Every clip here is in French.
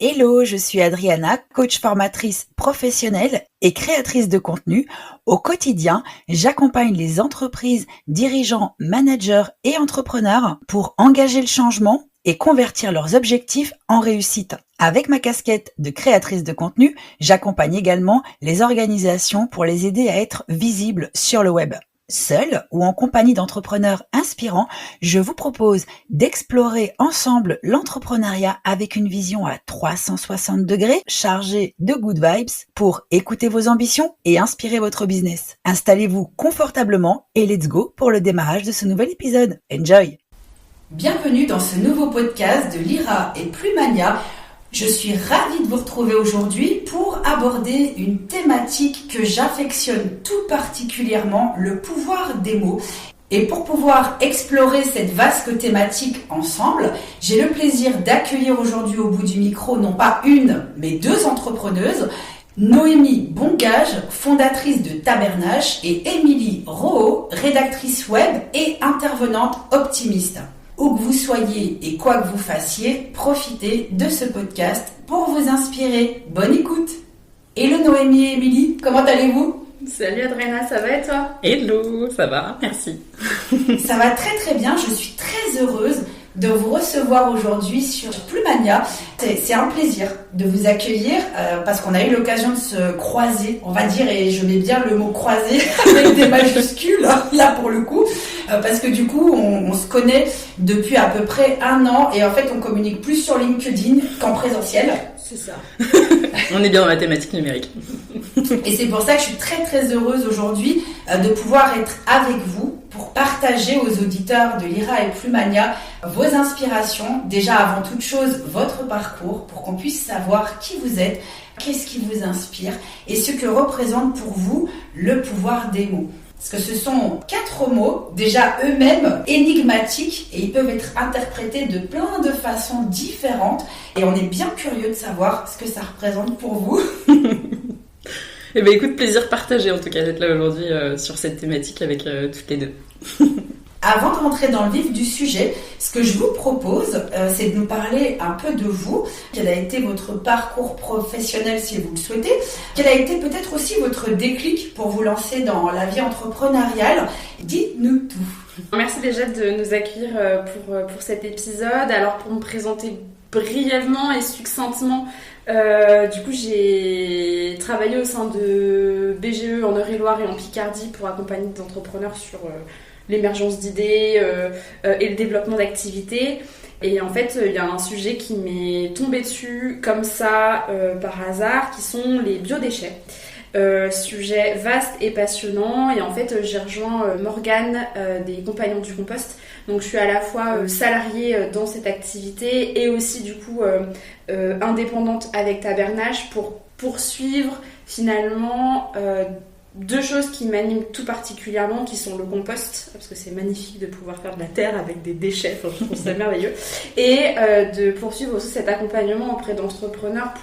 Hello, je suis Adriana, coach formatrice professionnelle et créatrice de contenu. Au quotidien, j'accompagne les entreprises, dirigeants, managers et entrepreneurs pour engager le changement et convertir leurs objectifs en réussite. Avec ma casquette de créatrice de contenu, j'accompagne également les organisations pour les aider à être visibles sur le web. Seul ou en compagnie d'entrepreneurs inspirants, je vous propose d'explorer ensemble l'entrepreneuriat avec une vision à 360 degrés chargée de good vibes pour écouter vos ambitions et inspirer votre business. Installez-vous confortablement et let's go pour le démarrage de ce nouvel épisode. Enjoy! Bienvenue dans ce nouveau podcast de Lyra et Plumania. Je suis ravie de vous retrouver aujourd'hui pour aborder une thématique que j'affectionne tout particulièrement, le pouvoir des mots. Et pour pouvoir explorer cette vaste thématique ensemble, j'ai le plaisir d'accueillir aujourd'hui au bout du micro non pas une, mais deux entrepreneuses, Noémie Bongage, fondatrice de Tabernache, et Émilie Rohaut, rédactrice web et intervenante optimiste. Où que vous soyez et quoi que vous fassiez, profitez de ce podcast pour vous inspirer. Bonne écoute. Hello Noémie et Émilie, comment allez-vous ? Salut Adriana, ça va et toi ? Hello, ça va, merci. Ça va très très bien, je suis très heureuse de vous recevoir aujourd'hui sur Plumania. C'est un plaisir de vous accueillir parce qu'on a eu l'occasion de se croiser, on va dire, et je mets bien le mot croiser avec des majuscules, là pour le coup, parce que du coup on se connaît depuis à peu près 1 an et en fait on communique plus sur LinkedIn qu'en présentiel. C'est ça. On est bien dans la thématique numérique. Et c'est pour ça que je suis très très heureuse aujourd'hui de pouvoir être avec vous pour partager aux auditeurs de Lyra et Plumania vos inspirations, déjà avant toute chose votre parcours, pour qu'on puisse savoir qui vous êtes, qu'est-ce qui vous inspire et ce que représente pour vous le pouvoir des mots. Parce que ce sont 4 mots, déjà eux-mêmes énigmatiques, et ils peuvent être interprétés de plein de façons différentes. Et on est bien curieux de savoir ce que ça représente pour vous. Eh bien écoute, plaisir partagé en tout cas d'être là aujourd'hui sur cette thématique avec toutes les deux. Avant de rentrer dans le vif du sujet, ce que je vous propose, c'est de nous parler un peu de vous. Quel a été votre parcours professionnel si vous le souhaitez ? Quel a été peut-être aussi votre déclic pour vous lancer dans la vie entrepreneuriale ? Dites-nous tout. Merci déjà de nous accueillir pour cet épisode. Alors pour me présenter brièvement et succinctement, du coup j'ai travaillé au sein de BGE en Eure-et-Loire et en Picardie pour accompagner des entrepreneurs sur l'émergence d'idées et le développement d'activités. Et en fait, il y a un sujet qui m'est tombé dessus comme ça par hasard, qui sont les biodéchets. Sujet vaste et passionnant. Et en fait, j'ai rejoint Morgane des Compagnons du Compost. Donc je suis à la fois salariée dans cette activité et aussi du coup indépendante avec Tabernache pour poursuivre finalement 2 choses qui m'animent tout particulièrement, qui sont le compost, parce que c'est magnifique de pouvoir faire de la terre avec des déchets, enfin, je trouve ça merveilleux, et de poursuivre aussi cet accompagnement auprès d'entrepreneurs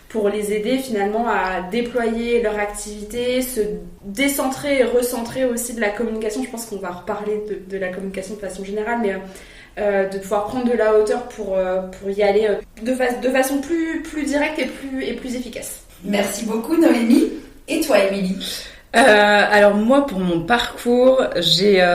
pour les aider finalement à déployer leur activité, se décentrer et recentrer aussi de la communication. Je pense qu'on va reparler de la communication de façon générale, mais de pouvoir prendre de la hauteur pour y aller de façon plus directe et plus efficace. Merci beaucoup Noémie. Et toi, Émilie ? Alors moi, pour mon parcours, j'ai...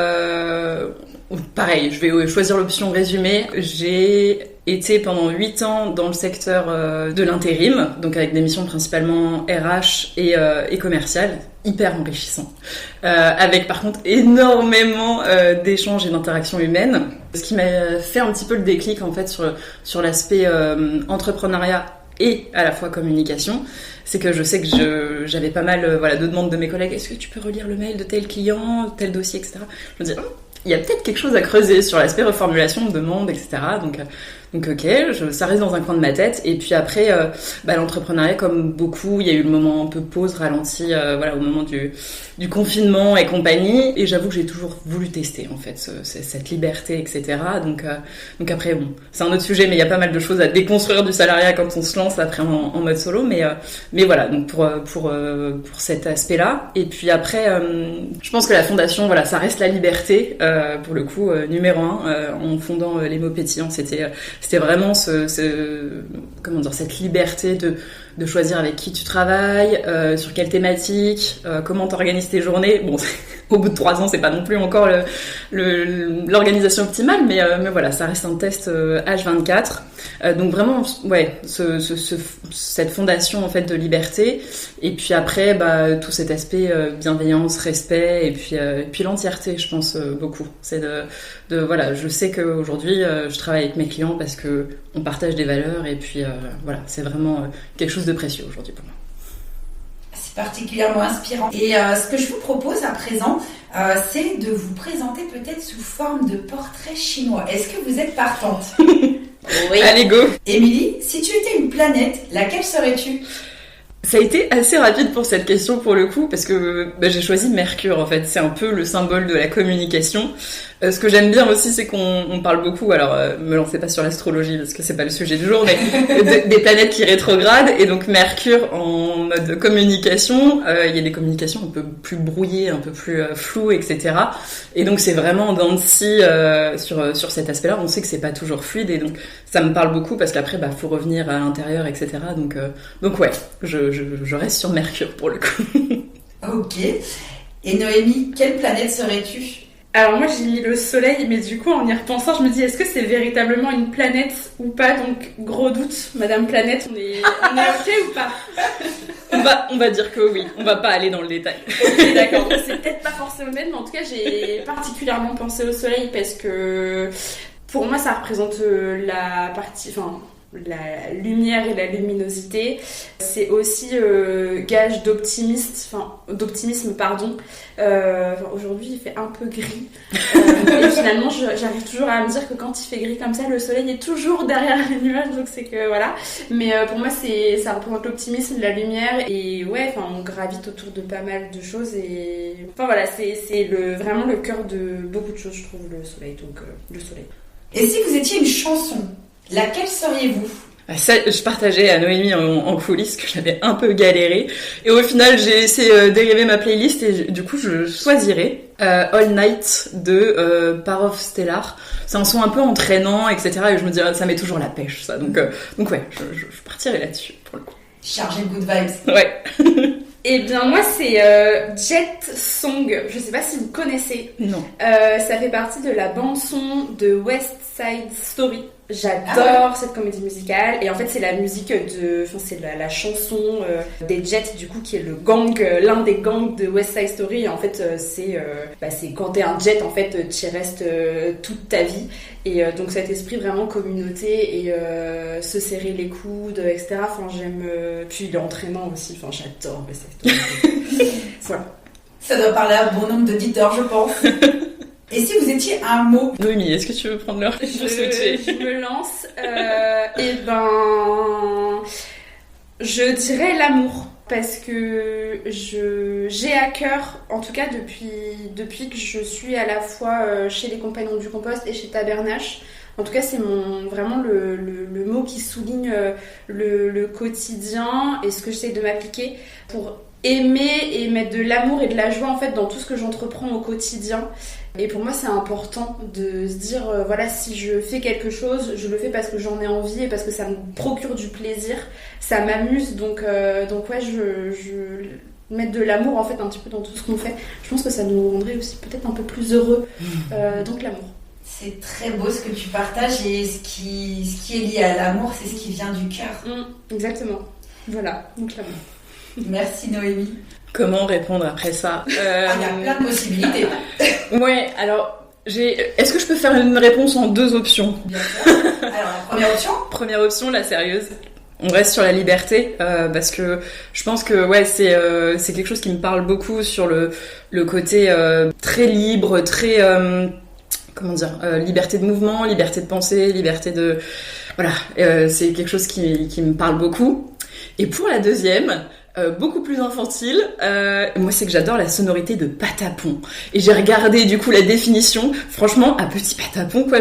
pareil, je vais choisir l'option résumé. J'ai été pendant 8 ans dans le secteur de l'intérim, donc avec des missions principalement RH et commerciales, hyper enrichissant, avec par contre énormément d'échanges et d'interactions humaines. Ce qui m'a fait un petit peu le déclic en fait sur l'aspect entrepreneuriat et à la fois communication, c'est que je sais que j'avais pas mal de demandes de mes collègues. Est-ce que tu peux relire le mail de tel client, tel dossier, etc. Je me disais, il y a peut-être quelque chose à creuser sur l'aspect reformulation de demande, etc. Donc ok, ça reste dans un coin de ma tête. Et puis après, l'entrepreneuriat, comme beaucoup, il y a eu le moment un peu pause, ralenti, au moment du confinement et compagnie. Et j'avoue que j'ai toujours voulu tester, en fait, cette liberté, etc. Donc après, bon, c'est un autre sujet, mais il y a pas mal de choses à déconstruire du salariat quand on se lance après en mode solo. Mais voilà, donc pour cet aspect-là. Et puis après, je pense que la fondation, ça reste la liberté, pour le coup, numéro 1, en fondant les mots pétillants. c'était vraiment comment dire, cette liberté de choisir avec qui tu travailles, sur quelle thématique, comment t'organises tes journées. Bon, au bout de 3 ans, c'est pas non plus encore l'organisation optimale, mais voilà, ça reste un test H24. Donc vraiment, ouais, cette fondation en fait de liberté, et puis après, tout cet aspect bienveillance, respect, et puis l'entièreté, je pense beaucoup. C'est voilà, je sais qu'aujourd'hui, je travaille avec mes clients parce que on partage des valeurs, et puis voilà, c'est vraiment quelque chose de précieux aujourd'hui pour moi. C'est particulièrement inspirant. Et ce que je vous propose à présent, c'est de vous présenter peut-être sous forme de portrait chinois. Est-ce que vous êtes partante? Oui. Allez, go. Émilie, si tu étais une planète, laquelle serais-tu? Ça a été assez rapide pour cette question pour le coup, parce que j'ai choisi Mercure en fait. C'est un peu le symbole de la communication. Ce que j'aime bien aussi, c'est qu'on parle beaucoup, alors me lancez pas sur l'astrologie parce que c'est pas le sujet du jour, mais des planètes qui rétrogradent, et donc Mercure en mode communication, il y a des communications un peu plus brouillées, un peu plus floues, etc. Et donc c'est vraiment en dents de scie sur cet aspect-là. On sait que c'est pas toujours fluide, et donc ça me parle beaucoup parce qu'après faut revenir à l'intérieur, etc. Donc ouais, je reste sur Mercure pour le coup. Ok. Et Noémie, quelle planète serais-tu? Alors moi j'ai mis le soleil, mais du coup en y repensant je me dis est-ce que c'est véritablement une planète ou pas? Donc gros doute, Madame Planète, on est ok ou pas? On va dire que oui, on va pas aller dans le détail. Ok, d'accord, donc c'est peut-être pas forcément le même, mais en tout cas j'ai particulièrement pensé au soleil parce que pour moi ça représente la partie, la lumière et la luminosité. C'est aussi gage d'optimisme, pardon. Aujourd'hui il fait un peu gris, et finalement j'arrive toujours à me dire que quand il fait gris comme ça, le soleil est toujours derrière les nuages, donc c'est que voilà. Mais pour moi ça représente l'optimisme, la lumière, et ouais, on gravite autour de pas mal de choses, et voilà, c'est vraiment le cœur de beaucoup de choses, je trouve, le soleil. Donc le soleil. Et si vous étiez une chanson, laquelle seriez-vous? Ça, je partageais à Noémie en coulisses que j'avais un peu galéré, et au final j'ai laissé dériver ma playlist, et du coup je choisirais All Night de Par of Stellar. C'est un son un peu entraînant, etc. Et je me dirais, ça met toujours la pêche, ça. Donc ouais, je partirais là-dessus pour le coup. Chargé de good vibes. Ouais. Eh bien moi c'est Jet Song, je sais pas si vous connaissez. Non. Ça fait partie de la bande son de West Side Story. J'adore cette comédie musicale, et en fait c'est la musique c'est la chanson des Jets, du coup, qui est le gang, l'un des gangs de West Side Story. Et en fait c'est quand t'es un jet, en fait t'y restes toute ta vie, et donc cet esprit vraiment communauté, et se serrer les coudes, etc. J'aime, puis il est entraînant aussi, j'adore West Side Story. Voilà. Ça doit parler à un bon nombre d'auditeurs, je pense. Et si vous étiez un mot? Noémie, est-ce que tu veux prendre l'heure? Je me lance. Je dirais l'amour. Parce que j'ai à cœur, en tout cas depuis que je suis à la fois chez les Compagnons du Compost et chez Tabernache. En tout cas, c'est vraiment le mot qui souligne le quotidien, et ce que j'essaie de m'appliquer pour aimer et mettre de l'amour et de la joie, en fait, dans tout ce que j'entreprends au quotidien. Et pour moi, c'est important de se dire, voilà, si je fais quelque chose, je le fais parce que j'en ai envie et parce que ça me procure du plaisir, ça m'amuse. Donc ouais, je mettre de l'amour, en fait, un petit peu dans tout ce qu'on fait. Je pense que ça nous rendrait aussi peut-être un peu plus heureux. Donc l'amour. C'est très beau ce que tu partages, et ce qui est lié à l'amour, c'est ce qui vient du cœur. Exactement. Voilà, donc l'amour. Merci Noémie. Comment répondre après ça? Il y a plein de possibilités. Ouais, alors, est-ce que je peux faire une réponse en 2 options? Bien sûr. Alors, la première option? Première option, la sérieuse. On reste sur la liberté, parce que je pense que ouais, c'est quelque chose qui me parle beaucoup, sur le côté très libre, très... liberté de mouvement, liberté de pensée, liberté de... Voilà, c'est quelque chose qui me parle beaucoup. Et pour la deuxième, beaucoup plus infantile. Moi, c'est que j'adore la sonorité de patapon. Et j'ai regardé du coup la définition. Franchement, un petit patapon, quoi.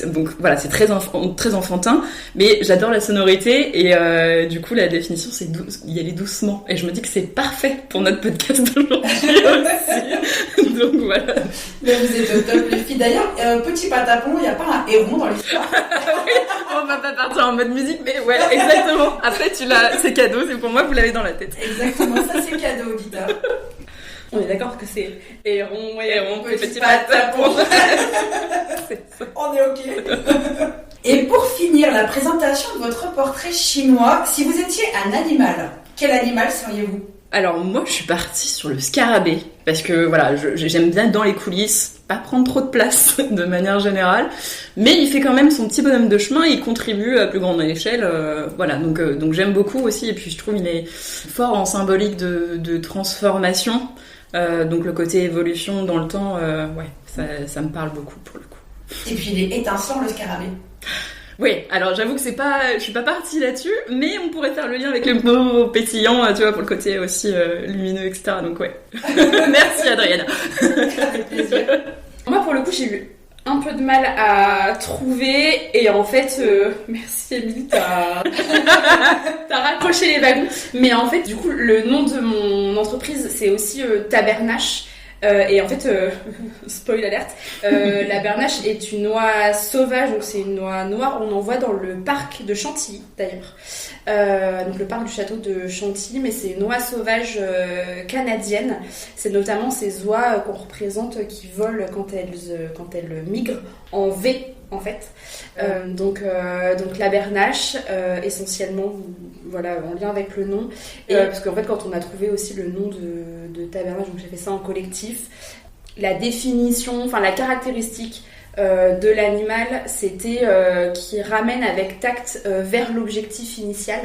Donc voilà, c'est très enfantin, mais j'adore la sonorité. Et du coup, la définition, c'est y aller doucement. Et je me dis que c'est parfait pour notre podcast d'aujourd'hui aussi. Donc voilà. Mais vous êtes au top, les filles. D'ailleurs, petit patapon, il n'y a pas un héron dans l'histoire. Oui, on va pas partir en mode musique, mais ouais, exactement. Après, c'est cadeau, c'est pour moi, vous l'avez dans la tête. Exactement, ça c'est cadeau, auditeur. On est d'accord que c'est héron, petit patapon. On est ok. Et pour finir la présentation de votre portrait chinois, si vous étiez un animal, quel animal seriez-vous ? Alors moi, je suis partie sur le scarabée parce que voilà, j'aime bien être dans les coulisses, pas prendre trop de place de manière générale, mais il fait quand même son petit bonhomme de chemin, il contribue à plus grande échelle, voilà. Donc j'aime beaucoup aussi, et puis je trouve il est fort en symbolique de transformation, donc le côté évolution dans le temps, ouais, ça me parle beaucoup pour le coup. Et puis il est étincelant le scarabée. Oui, alors j'avoue que je suis pas partie là-dessus, mais on pourrait faire le lien avec le mot pétillant, tu vois, pour le côté aussi lumineux, etc. Donc ouais. Merci Adriana. Avec plaisir. Moi, pour le coup, j'ai eu un peu de mal à trouver, et en fait, merci Émilie, t'as raccroché les wagons. Mais en fait, du coup, le nom de mon entreprise, c'est aussi Tabernache. Et en fait, spoil alerte, la bernache est une noix sauvage, donc c'est une noix noire. On en voit dans le parc de Chantilly d'ailleurs, donc le parc du château de Chantilly, mais c'est une noix sauvage canadienne. C'est notamment ces oies qu'on représente qui volent quand elles migrent en V en fait. Donc la bernache, essentiellement, voilà, en lien avec le nom. Et parce qu'en fait, quand on a trouvé aussi le nom de Tabernache, donc j'ai fait ça en collectif, la définition, enfin la caractéristique de l'animal, c'était qui ramène avec tact vers l'objectif initial.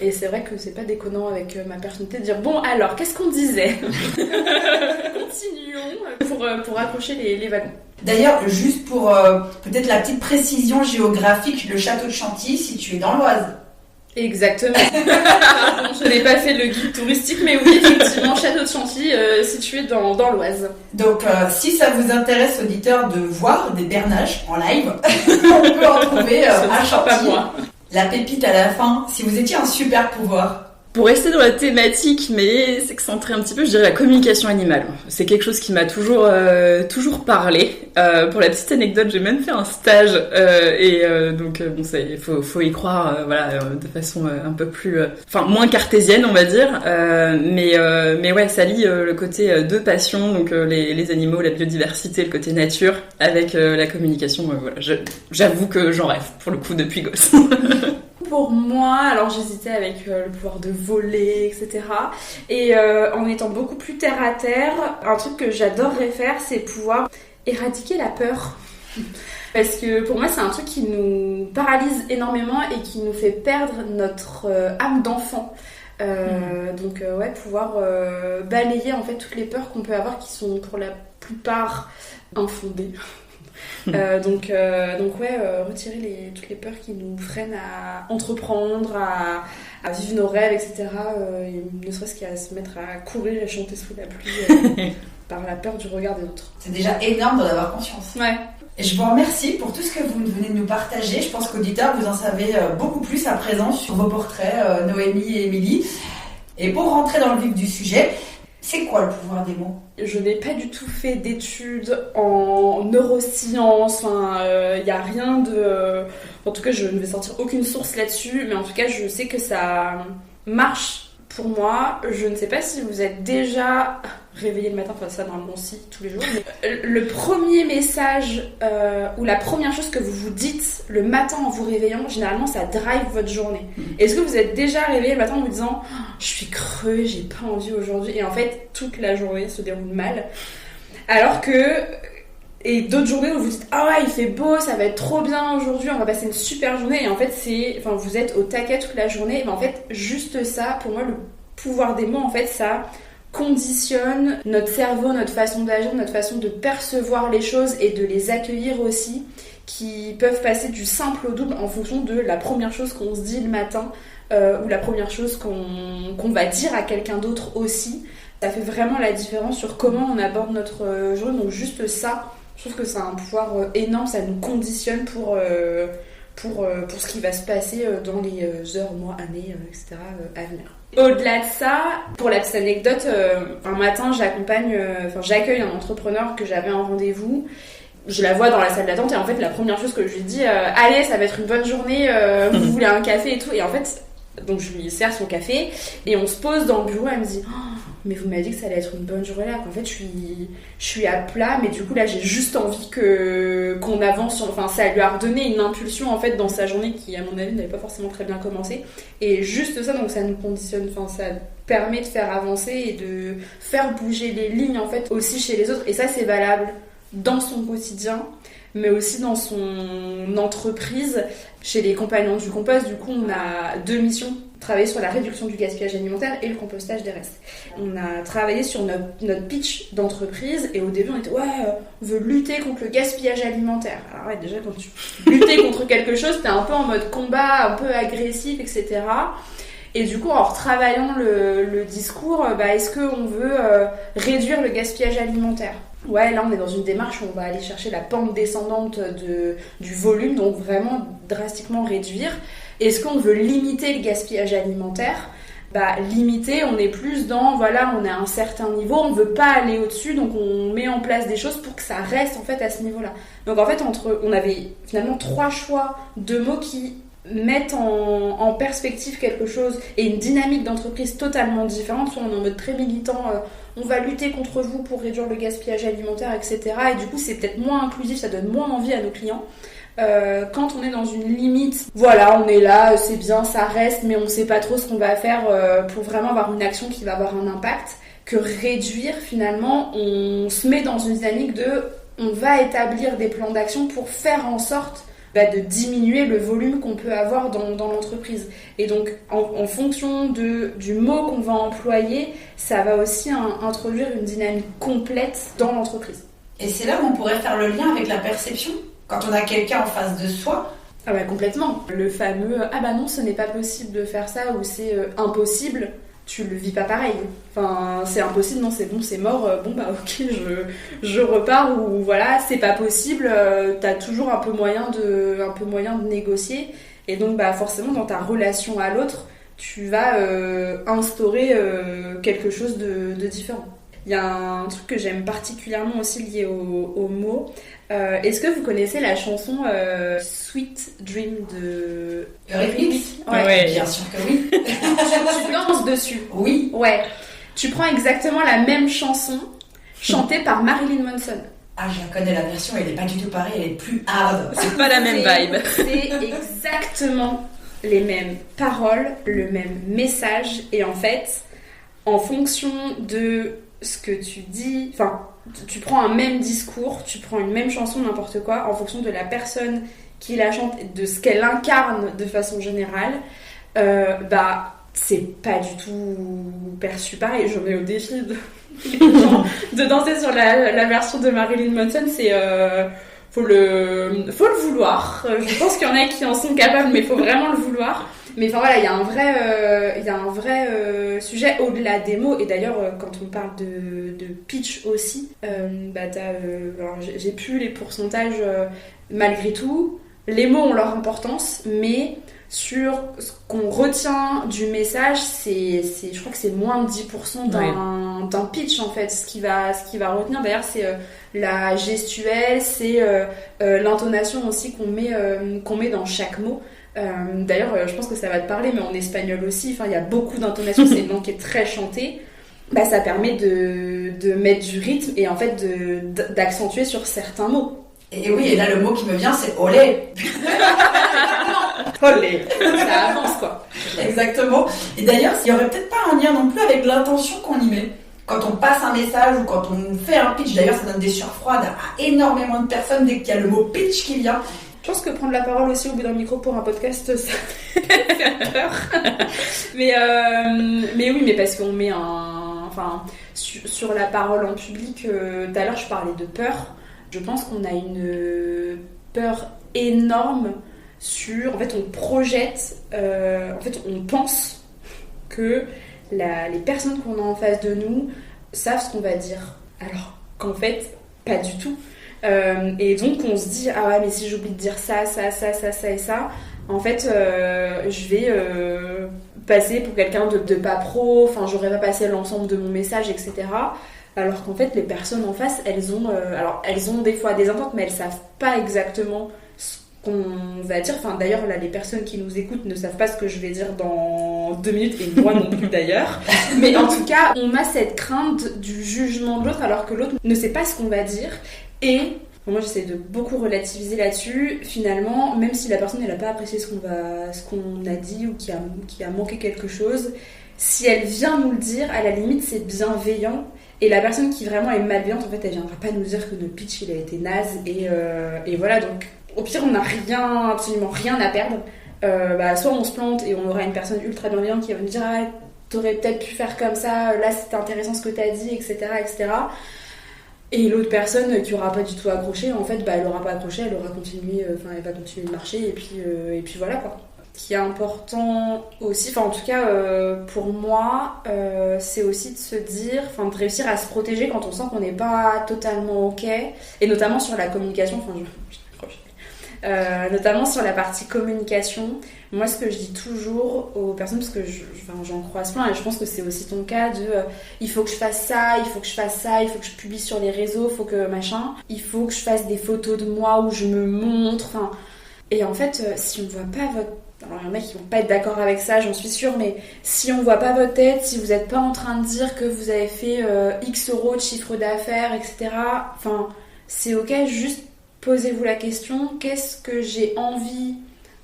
Et c'est vrai que c'est pas déconnant avec ma personnalité de dire bon alors qu'est-ce qu'on disait. Continuons pour accrocher les wagons. D'ailleurs, juste pour peut-être la petite précision géographique, le château de Chantilly situé dans l'Oise. Exactement. Je n'ai pas fait le guide touristique, mais oui, effectivement, château de Chantilly situé dans l'Oise. Donc, si ça vous intéresse, auditeurs, de voir des bernaches en live, on peut en trouver à Chantilly. Pas moi. La pépite à la fin, si vous étiez un super pouvoir. Pour rester dans la thématique, mais s'excentrer un petit peu, je dirais la communication animale. C'est quelque chose qui m'a toujours parlé. Pour la petite anecdote, j'ai même fait un stage donc bon, faut y croire, voilà, de façon un peu plus, moins cartésienne, on va dire. Mais ouais, ça lie le côté de passion, donc les animaux, la biodiversité, le côté nature, avec la communication. Voilà, j'avoue que j'en rêve pour le coup depuis gosse. Pour moi, alors j'hésitais avec le pouvoir de voler, etc. Et en étant beaucoup plus terre à terre, un truc que j'adorerais faire, c'est pouvoir éradiquer la peur. Parce que pour moi, c'est un truc qui nous paralyse énormément et qui nous fait perdre notre âme d'enfant. Donc ouais, pouvoir balayer en fait toutes les peurs qu'on peut avoir qui sont pour la plupart infondées. Donc ouais, retirer toutes les peurs qui nous freinent à entreprendre, à vivre nos rêves, etc. Ne serait-ce qu'à se mettre à courir et chanter sous la pluie par la peur du regard des autres. C'est déjà énorme d'en avoir conscience. Ouais. Et je vous remercie pour tout ce que vous venez de nous partager. Je pense qu'auditeurs, vous en savez beaucoup plus à présent sur vos portraits, Noémie et Émilie. Et pour rentrer dans le vif du sujet, c'est quoi le pouvoir des mots ? Je n'ai pas du tout fait d'études en neurosciences, il n'y a rien de... En tout cas, je ne vais sortir aucune source là-dessus, mais en tout cas, je sais que ça marche pour moi. Je ne sais pas si vous êtes déjà réveillé le matin, enfin ça normalement si, tous les jours, mais le premier message ou la première chose que vous vous dites le matin en vous réveillant, généralement ça drive votre journée. Est-ce que vous êtes déjà réveillé le matin en vous disant oh, je suis crevée, j'ai pas envie aujourd'hui, et en fait toute la journée se déroule mal, alors que et d'autres journées où vous dites ah ouais il fait beau, ça va être trop bien aujourd'hui, on va passer une super journée, et en fait vous êtes au taquet toute la journée, mais en fait juste ça, pour moi le pouvoir des mots en fait ça conditionne notre cerveau, notre façon d'agir, notre façon de percevoir les choses et de les accueillir aussi, qui peuvent passer du simple au double en fonction de la première chose qu'on se dit le matin ou la première chose qu'on va dire à quelqu'un d'autre aussi. Ça fait vraiment la différence sur comment on aborde notre journée. Donc juste ça, je trouve que ça a un pouvoir énorme, ça nous conditionne pour ce qui va se passer dans les heures, mois, années, etc. À venir. Au-delà de ça, pour la petite anecdote, un matin j'accueille un entrepreneur que j'avais en rendez-vous. Je la vois dans la salle d'attente et en fait la première chose que je lui dis, allez, ça va être une bonne journée, vous voulez un café et tout. Et en fait, donc je lui sers son café et on se pose dans le bureau. Elle me dit, mais vous m'avez dit que ça allait être une bonne journée là, qu'en fait je suis à plat, mais du coup là j'ai juste envie qu'on avance, enfin ça lui a redonné une impulsion en fait dans sa journée qui à mon avis n'avait pas forcément très bien commencé, et juste ça, donc ça nous conditionne, enfin ça permet de faire avancer et de faire bouger les lignes en fait aussi chez les autres, et ça c'est valable dans son quotidien mais aussi dans son entreprise. Chez les Compagnons du Compost, du coup, on a 2 missions: travailler sur la réduction du gaspillage alimentaire et le compostage des restes. On a travaillé sur notre pitch d'entreprise, et au début, on était on veut lutter contre le gaspillage alimentaire. Alors ouais, déjà, quand tu lutter contre quelque chose, t'es un peu en mode combat, un peu agressif, etc. Et du coup, en retravaillant le discours, est-ce qu'on veut réduire le gaspillage alimentaire ? Ouais, là on est dans une démarche où on va aller chercher la pente descendante du volume, donc vraiment drastiquement réduire. Est-ce qu'on veut limiter le gaspillage alimentaire ? Limiter, on est plus dans, voilà, on est à un certain niveau, on veut pas aller au-dessus, donc on met en place des choses pour que ça reste en fait à ce niveau-là. Donc en fait, on avait finalement 3 choix de mots qui mettent en perspective quelque chose et une dynamique d'entreprise totalement différente. Soit on est en mode très militant, on va lutter contre vous pour réduire le gaspillage alimentaire, etc. Et du coup, c'est peut-être moins inclusif, ça donne moins envie à nos clients. Quand on est dans une limite, voilà, on est là, c'est bien, ça reste, mais on sait pas trop ce qu'on va faire pour vraiment avoir une action qui va avoir un impact. Que réduire, finalement, on se met dans une dynamique on va établir des plans d'action pour faire en sorte de diminuer le volume qu'on peut avoir dans l'entreprise. Et donc, en fonction du mot qu'on va employer, ça va aussi introduire une dynamique complète dans l'entreprise. Et c'est là où on pourrait faire le lien avec la perception, quand on a quelqu'un en face de soi. Ah bah complètement. Le fameux « Ah bah non, ce n'est pas possible de faire ça » ou « C'est impossible », tu le vis pas pareil. Enfin, c'est impossible, non, c'est bon, c'est mort, ok, je repars, ou voilà, c'est pas possible, t'as toujours un peu moyen de négocier, et donc forcément dans ta relation à l'autre, tu vas instaurer quelque chose de différent. Il y a un truc que j'aime particulièrement aussi lié aux mots. Est-ce que vous connaissez la chanson Sweet Dream de Eurythmics ? Ouais. Bien sûr que oui. Tu danses dessus. Oui. Ouais. Tu prends exactement la même chanson chantée par Marilyn Manson. Ah, je la connais, la version, elle est pas du tout pareille, elle est plus hard. C'est pas la même vibe. C'est exactement les mêmes paroles, le même message, et en fait, en fonction de ce que tu dis, enfin, tu prends un même discours, tu prends une même chanson, n'importe quoi, en fonction de la personne qui la chante et de ce qu'elle incarne de façon générale, c'est pas du tout perçu pareil. Je mets au défi de danser sur la version de Marilyn Manson. C'est faut le vouloir. Je pense qu'il y en a qui en sont capables, mais il faut vraiment le vouloir. Mais enfin voilà, il y a un vrai sujet au-delà des mots. Et d'ailleurs, quand on parle de pitch aussi, alors j'ai plus les pourcentages malgré tout. Les mots ont leur importance, mais sur ce qu'on retient du message, je crois que c'est moins de 10% d'un pitch en fait. Ce qui va retenir d'ailleurs, c'est la gestuelle, c'est l'intonation aussi qu'on met dans chaque mot. D'ailleurs, je pense que ça va te parler, mais en espagnol aussi, il y a beaucoup d'intonation, c'est une langue qui est très chantée. Ça permet de mettre du rythme et en fait d'accentuer sur certains mots. Et oui, et là le mot qui me vient, c'est olé. Olé. Ça avance quoi. Exactement. Et d'ailleurs, il n'y aurait peut-être pas un lien non plus avec l'intention qu'on y met. Quand on passe un message ou quand on fait un pitch, d'ailleurs ça donne des sueurs froides à énormément de personnes dès qu'il y a le mot pitch qui vient. Je pense que prendre la parole aussi au bout d'un micro pour un podcast, ça fait peur. mais oui, mais parce qu'on met sur la parole en public, tout à l'heure je parlais de peur. Je pense qu'on a une peur énorme sur... En fait, on projette, on pense que les personnes qu'on a en face de nous savent ce qu'on va dire. Alors qu'en fait, pas du tout. Et donc, on se dit, ah ouais, mais si j'oublie de dire ça et ça, en fait, je vais passer pour quelqu'un de pas pro, enfin, j'aurais pas passé l'ensemble de mon message, etc. Alors qu'en fait, les personnes en face, elles ont des fois des attentes, mais elles savent pas exactement ce qu'on va dire. Enfin, d'ailleurs, là, les personnes qui nous écoutent ne savent pas ce que je vais dire dans 2 minutes, et moi non plus d'ailleurs. Mais en tout cas, on a cette crainte du jugement de l'autre, alors que l'autre ne sait pas ce qu'on va dire. Et moi, j'essaie de beaucoup relativiser là-dessus. Finalement, même si la personne n'a pas apprécié ce qu'on a dit ou qui a manqué quelque chose, si elle vient nous le dire, à la limite, c'est bienveillant. Et la personne qui vraiment est malveillante, en fait, elle viendra pas nous dire que notre pitch, il a été naze. Et voilà, donc au pire, on n'a absolument rien à perdre. Soit on se plante et on aura une personne ultra bienveillante qui va nous dire « Ah, t'aurais peut-être pu faire comme ça, là, c'était intéressant ce que t'as dit, etc. etc. » Et l'autre personne qui aura pas du tout accroché, en fait, elle aura pas accroché, elle va continuer de marcher, et puis voilà, quoi. Ce qui est important aussi, enfin en tout cas pour moi, c'est aussi de se dire, enfin de réussir à se protéger quand on sent qu'on n'est pas totalement ok, et notamment sur la communication, notamment sur la partie communication. Moi, ce que je dis toujours aux personnes, parce que j'en croise plein, et je pense que c'est aussi ton cas, il faut que je fasse ça, il faut que je fasse ça, il faut que je publie sur les réseaux, il faut que machin, il faut que je fasse des photos de moi où je me montre, enfin. Et en fait, si on voit pas votre... Alors, il y en a qui vont pas être d'accord avec ça, j'en suis sûre, mais si on voit pas votre tête, si vous êtes pas en train de dire que vous avez fait X euros de chiffre d'affaires, etc., enfin, c'est ok, juste posez-vous la question, qu'est-ce que j'ai envie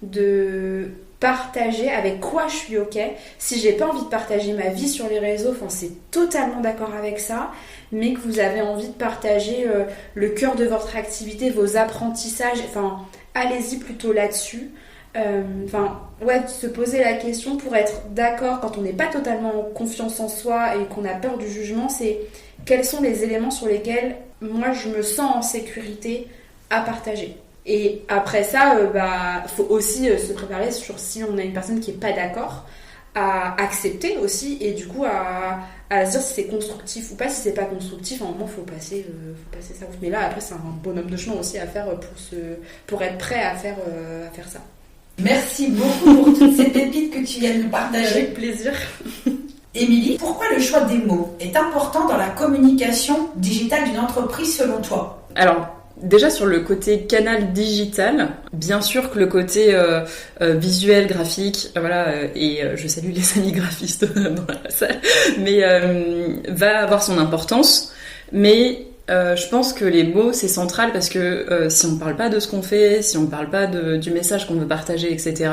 de partager, avec quoi je suis ok. Si j'ai pas envie de partager ma vie sur les réseaux, enfin c'est totalement d'accord avec ça, mais que vous avez envie de partager le cœur de votre activité, vos apprentissages, enfin allez-y plutôt là-dessus. Se poser la question pour être d'accord quand on n'est pas totalement en confiance en soi et qu'on a peur du jugement, c'est quels sont les éléments sur lesquels moi je me sens en sécurité à partager. Et après ça, faut aussi se préparer sur si on a une personne qui est pas d'accord, à accepter aussi, et du coup à se dire si c'est constructif ou pas. Si c'est pas constructif, à un moment faut passer ça. Mais là après c'est un bonhomme de chemin aussi à faire pour être prêt à faire ça. Merci beaucoup pour toutes ces pépites que tu viens de nous partager. Avec plaisir. Émilie, pourquoi le choix des mots est important dans la communication digitale d'une entreprise selon toi ? Alors, déjà sur le côté canal digital, bien sûr que le côté visuel, graphique, et je salue les amis graphistes dans la salle, mais va avoir son importance. Mais je pense que les mots, c'est central parce que si on ne parle pas de ce qu'on fait, si on ne parle pas du message qu'on veut partager, etc.,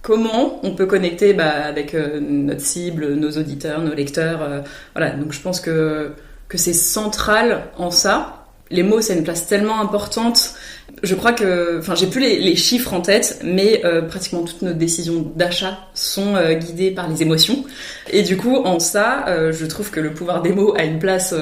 comment on peut connecter avec notre cible, nos auditeurs, nos lecteurs, donc je pense que c'est central en ça. Les mots, c'est une place tellement importante. Je crois que, j'ai plus les chiffres en tête, mais pratiquement toutes nos décisions d'achat sont guidées par les émotions. Et du coup, en ça, je trouve que le pouvoir des mots a une place,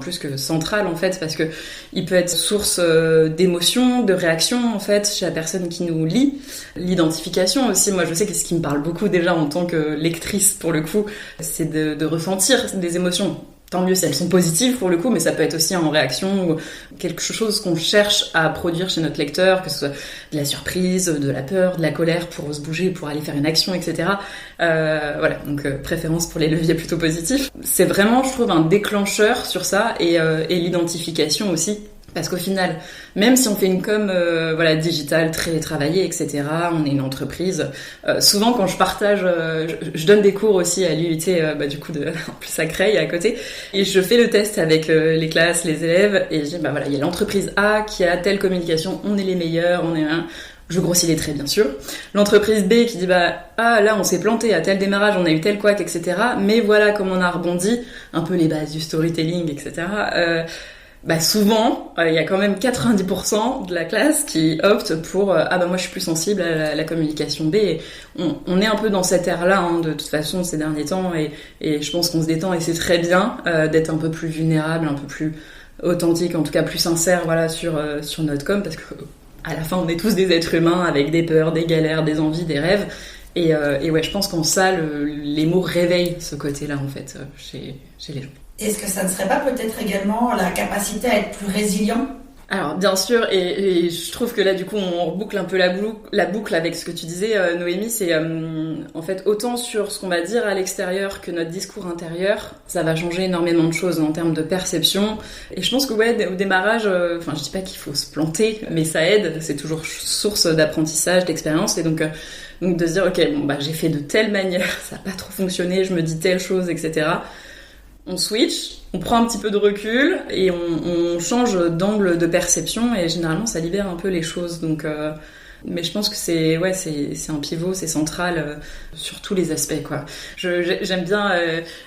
plus que centrale en fait, parce que il peut être source d'émotions, de réactions en fait chez la personne qui nous lit. L'identification aussi, moi je sais que ce qui me parle beaucoup déjà en tant que lectrice pour le coup, c'est de ressentir des émotions. Tant mieux si elles sont positives pour le coup, mais ça peut être aussi en réaction ou quelque chose qu'on cherche à produire chez notre lecteur, que ce soit de la surprise, de la peur, de la colère pour se bouger, pour aller faire une action, etc. Donc préférence pour les leviers plutôt positifs. C'est vraiment, je trouve, un déclencheur sur ça et l'identification aussi. Parce qu'au final, même si on fait une com digitale très travaillée, etc., on est une entreprise. Souvent, quand je partage, je donne des cours aussi à l'UIT, en plus à Creil, à côté, et je fais le test avec les classes, les élèves, et je dis, il y a l'entreprise A qui a telle communication, on est les meilleurs, je grossis les traits, bien sûr. L'entreprise B qui dit, là, on s'est planté à tel démarrage, on a eu tel couac, etc., mais voilà comment on a rebondi, un peu les bases du storytelling, etc., souvent, il y a quand même 90% de la classe qui opte pour moi je suis plus sensible à la communication B. Et on est un peu dans cette ère-là, de toute façon, ces derniers temps, et je pense qu'on se détend, et c'est très bien d'être un peu plus vulnérable, un peu plus authentique, en tout cas plus sincère, sur notre com, parce que à la fin, on est tous des êtres humains avec des peurs, des galères, des envies, des rêves. Et ouais, je pense qu'en ça, les mots réveillent ce côté-là, en fait, chez les gens. Est-ce que ça ne serait pas peut-être également la capacité à être plus résilient ? Alors bien sûr, et je trouve que là du coup on reboucle un peu la boucle avec ce que tu disais Noémie, c'est en fait autant sur ce qu'on va dire à l'extérieur que notre discours intérieur, ça va changer énormément de choses en termes de perception. Et je pense que ouais, au démarrage, je dis pas qu'il faut se planter, mais ça aide, c'est toujours source d'apprentissage, d'expérience, et donc de se dire ok, bon bah j'ai fait de telle manière, ça a pas trop fonctionné, je me dis telle chose, etc. On switch, on prend un petit peu de recul et on change d'angle de perception et généralement ça libère un peu les choses. Donc, mais je pense que c'est un pivot, c'est central sur tous les aspects, quoi. J'aime bien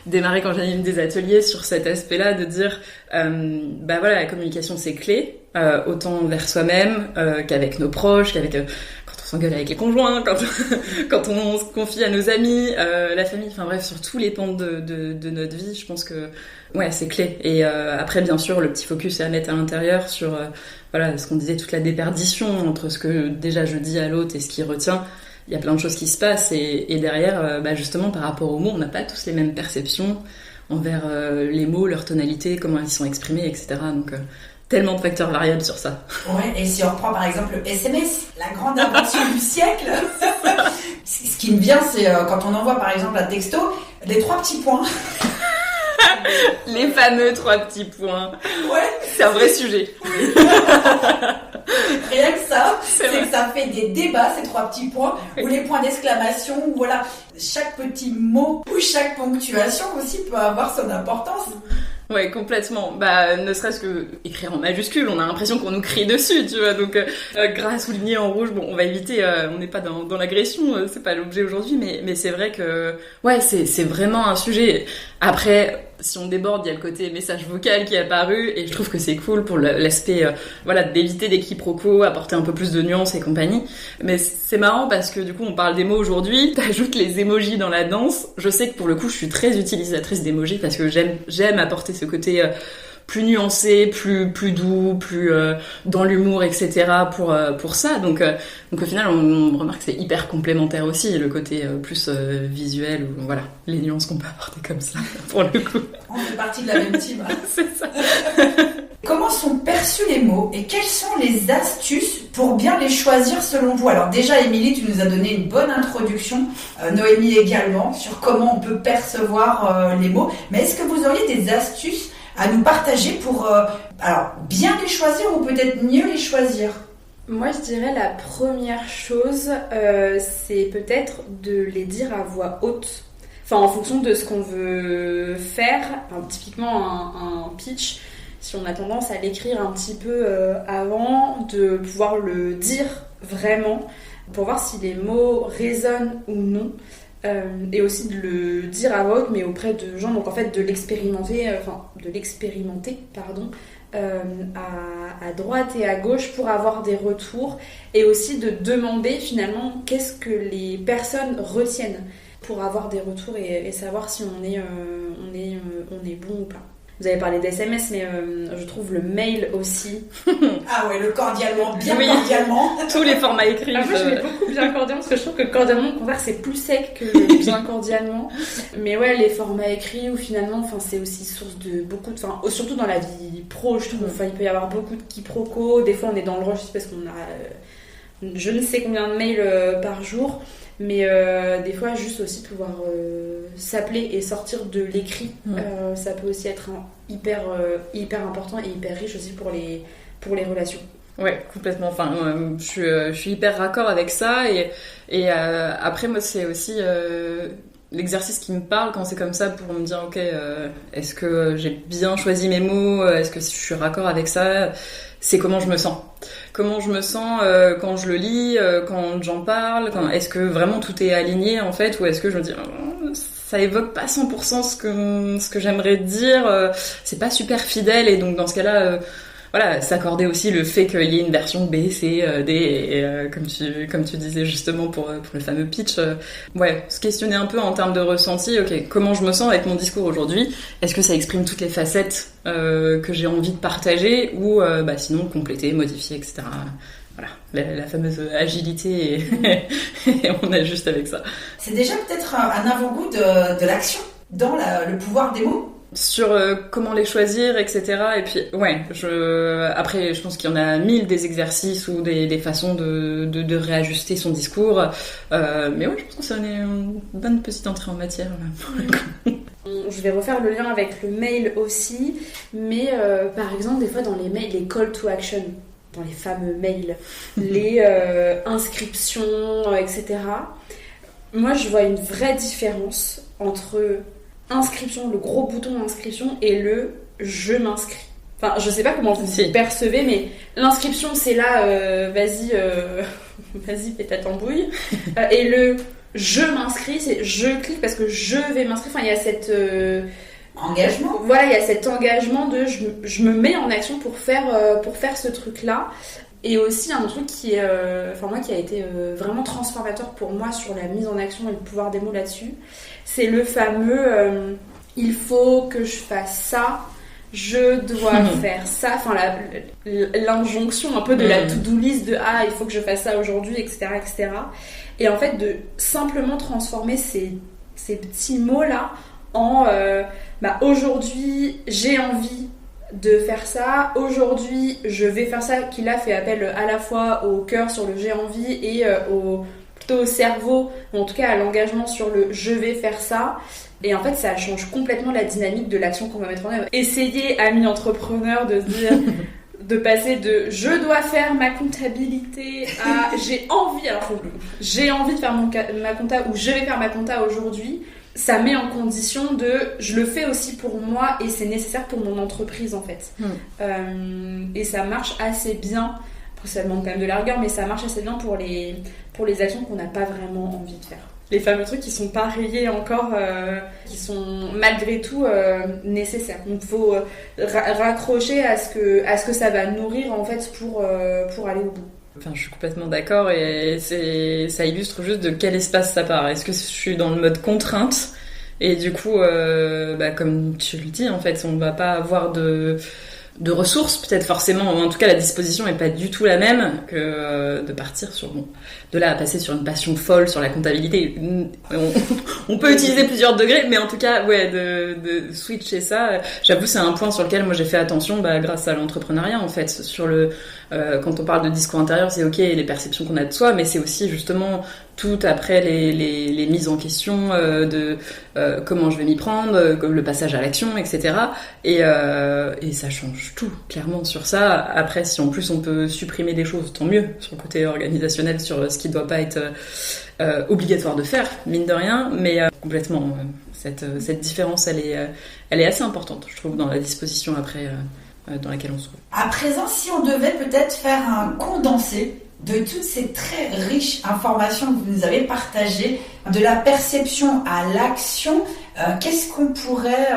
démarrer quand j'anime des ateliers sur cet aspect-là, de dire la communication c'est clé, autant vers soi-même qu'avec nos proches, qu'avec quand on s'engueule avec les conjoints, quand on se confie à nos amis, la famille, enfin bref, sur tous les pans de notre vie, je pense que ouais, c'est clé. Et après, bien sûr, le petit focus est à mettre à l'intérieur sur ce qu'on disait, toute la déperdition entre ce que déjà je dis à l'autre et ce qu'il retient. Il y a plein de choses qui se passent et derrière, justement, par rapport aux mots, on n'a pas tous les mêmes perceptions envers les mots, leur tonalité, comment ils sont exprimés, etc. Donc tellement de facteurs variables sur ça. Ouais, et si on reprend par exemple le SMS, la grande invention du siècle, ce qui me vient, c'est quand on envoie par exemple un texto, les 3 petits points. Les fameux 3 petits points. Ouais. C'est un vrai sujet. Rien que ça, c'est que ça fait des débats, ces 3 petits points, ou les points d'exclamation, ou voilà, chaque petit mot ou chaque ponctuation aussi peut avoir son importance. Ouais, complètement. Ne serait-ce que écrire en majuscule, on a l'impression qu'on nous crie dessus, tu vois. Donc, gras souligné en rouge, bon, on va éviter, on n'est pas dans l'agression, c'est pas l'objet aujourd'hui, mais c'est vrai que, ouais, c'est vraiment un sujet. Après, si on déborde, il y a le côté message vocal qui est apparu, et je trouve que c'est cool pour l'aspect, d'éviter des quiproquos, apporter un peu plus de nuances et compagnie. Mais c'est marrant parce que du coup, on parle des mots aujourd'hui, t'ajoutes les emojis dans la danse. Je sais que pour le coup, je suis très utilisatrice d'emojis parce que j'aime apporter ce côté plus nuancé, plus doux, plus dans l'humour, etc. pour ça. Donc au final, on remarque que c'est hyper complémentaire aussi, le côté plus visuel, ou voilà, les nuances qu'on peut apporter comme ça, pour le coup. On fait partie de la même team. C'est ça. Comment sont perçus les mots et quelles sont les astuces pour bien les choisir selon vous ? Alors déjà, Émilie, tu nous as donné une bonne introduction, Noémie également, sur comment on peut percevoir les mots. Mais est-ce que vous auriez des astuces à nous partager pour bien les choisir ou peut-être mieux les choisir ? Moi, je dirais la première chose, c'est peut-être de les dire à voix haute. Enfin, en fonction de ce qu'on veut faire. Enfin, typiquement, un pitch, si on a tendance à l'écrire un petit peu avant, de pouvoir le dire vraiment, pour voir si les mots résonnent ou non. Et aussi de le dire à voix haute, mais auprès de gens, donc en fait de l'expérimenter, à droite et à gauche pour avoir des retours, et aussi de demander finalement qu'est-ce que les personnes retiennent pour avoir des retours et savoir si on est bon ou pas. Vous avez parlé d'SMS, mais je trouve le mail aussi. Ah ouais, le cordialement, bien oui. Cordialement. Tous les formats écrits. Moi, je mets beaucoup bien cordialement, parce que je trouve que cordialement, au contraire, c'est plus sec que bien cordialement. Mais ouais, les formats écrits, où finalement, c'est aussi source de beaucoup de... surtout dans la vie pro, je trouve. Il peut y avoir beaucoup de quiproquos. Des fois, on est dans le rush parce qu'on a je ne sais combien de mails par jour. Mais des fois, juste aussi pouvoir s'appeler et sortir de l'écrit, ça peut aussi être hyper important et hyper riche aussi pour les relations. Ouais, complètement. Je suis hyper raccord avec ça. Et après, moi, c'est aussi l'exercice qui me parle quand c'est comme ça, pour me dire, ok, est-ce que j'ai bien choisi mes mots ? Est-ce que je suis raccord avec ça ? C'est comment je me sens. Comment je me sens quand je le lis, quand j'en parle, est-ce que vraiment tout est aligné en fait, ou est-ce que je me dis ça évoque pas 100% ce que j'aimerais dire, c'est pas super fidèle, et donc dans ce cas-là s'accorder aussi le fait qu'il y ait une version B, C, D, et comme tu disais justement pour le fameux pitch, se questionner un peu en termes de ressenti, ok, comment je me sens avec mon discours aujourd'hui, est-ce que ça exprime toutes les facettes que j'ai envie de partager, ou sinon compléter, modifier, etc. voilà, la fameuse agilité et on ajuste avec ça. C'est déjà peut-être un avant-goût de l'action dans le pouvoir des mots. Sur comment les choisir, etc. Et puis, ouais, après, je pense qu'il y en a 1000 des exercices ou des façons de réajuster son discours. Mais ouais, je pense que ça en est une bonne petite entrée en matière. Je vais refaire le lien avec le mail aussi, mais par exemple, des fois dans les mails, les call to action, dans les fameux mails, les inscriptions, etc. Moi, je vois une vraie différence entre inscription, le gros bouton inscription, et le je m'inscris. Enfin, je sais pas comment vous percevez, mais l'inscription, c'est là, vas-y, fais ta tambouille. Et le je m'inscris, c'est je clique parce que je vais m'inscrire. Enfin, il y a cet engagement. Voilà, il y a cet engagement de je me mets en action pour faire ce truc-là. Et aussi un truc qui est, qui a été vraiment transformateur pour moi sur la mise en action et le pouvoir des mots là-dessus, c'est le fameux il faut que je fasse ça, je dois faire ça, enfin l'injonction un peu de la to-do list de il faut que je fasse ça aujourd'hui, etc., etc. Et en fait de simplement transformer ces petits mots là en aujourd'hui j'ai envie de faire ça, aujourd'hui je vais faire ça, qui là fait appel à la fois au cœur sur le j'ai envie et plutôt au cerveau, ou en tout cas à l'engagement sur le je vais faire ça. Et en fait ça change complètement la dynamique de l'action qu'on va mettre en œuvre. Essayez, amis entrepreneurs, de se dire de passer de je dois faire ma comptabilité à j'ai envie de faire ma compta, ou je vais faire ma compta aujourd'hui. Ça met en condition de je le fais aussi pour moi et c'est nécessaire pour mon entreprise en fait. Et ça marche assez bien. Après, ça demande quand même de la rigueur, mais ça marche assez bien pour les actions qu'on n'a pas vraiment envie de faire. Les fameux trucs qui sont pas rayés encore, qui sont malgré tout nécessaires. Donc il faut raccrocher à ce que ça va nourrir en fait pour aller au bout. Enfin, je suis complètement d'accord et ça illustre juste de quel espace ça part. Est-ce que je suis dans le mode contrainte et du coup, comme tu le dis, en fait, on va pas avoir de ressources, peut-être forcément, en tout cas la disposition est pas du tout la même que de partir sur de là à passer sur une passion folle sur la comptabilité. On peut utiliser plusieurs degrés, mais en tout cas ouais, de switcher ça, j'avoue c'est un point sur lequel moi j'ai fait attention grâce à l'entrepreneuriat en fait, sur le quand on parle de discours intérieur, c'est ok les perceptions qu'on a de soi, mais c'est aussi justement tout après les mises en question de comment je vais m'y prendre, le passage à l'action, etc. Et ça change tout, clairement, sur ça. Après, si en plus on peut supprimer des choses, tant mieux, sur le côté organisationnel, sur ce qui ne doit pas être obligatoire de faire, mine de rien, mais complètement, cette différence, elle est assez importante, je trouve, dans la disposition après dans laquelle on se trouve. À présent, si on devait peut-être faire un condensé de toutes ces très riches informations que vous nous avez partagées, de la perception à l'action, qu'est-ce qu'on pourrait,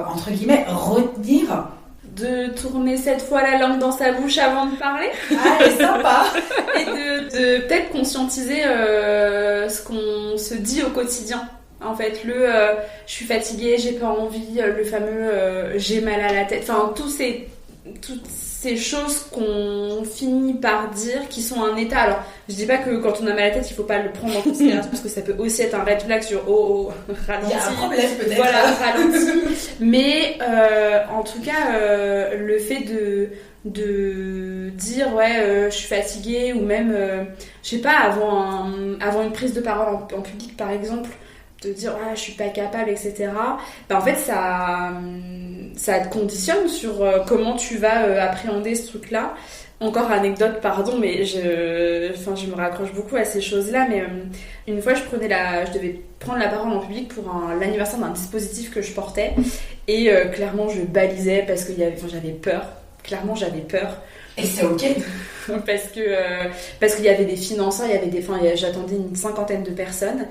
entre guillemets, retenir? De tourner 7 fois la langue dans sa bouche avant de parler. Ah, c'est sympa. Et de peut-être conscientiser ce qu'on se dit au quotidien. En fait, je suis fatiguée, j'ai pas envie, le fameux j'ai mal à la tête, enfin toutes ces choses qu'on finit par dire qui sont un état. Alors, je dis pas que quand on a mal à la tête, il faut pas le prendre en considération parce que ça peut aussi être un red flag sur ralenti. Il y a un problème peut-être. Voilà, ralenti. Mais en tout cas, le fait de dire je suis fatiguée, ou même je sais pas, avant une prise de parole en public par exemple, de dire je suis pas capable, etc. En fait ça te conditionne sur comment tu vas appréhender ce truc là. Encore anecdote, pardon, mais je me raccroche beaucoup à ces choses là, mais une fois je devais prendre la parole en public pour l'anniversaire d'un dispositif que je portais, et clairement je balisais parce que j'avais peur. Clairement j'avais peur. Et c'est ok. parce qu'il y avait des financeurs, j'attendais une 50aine de personnes.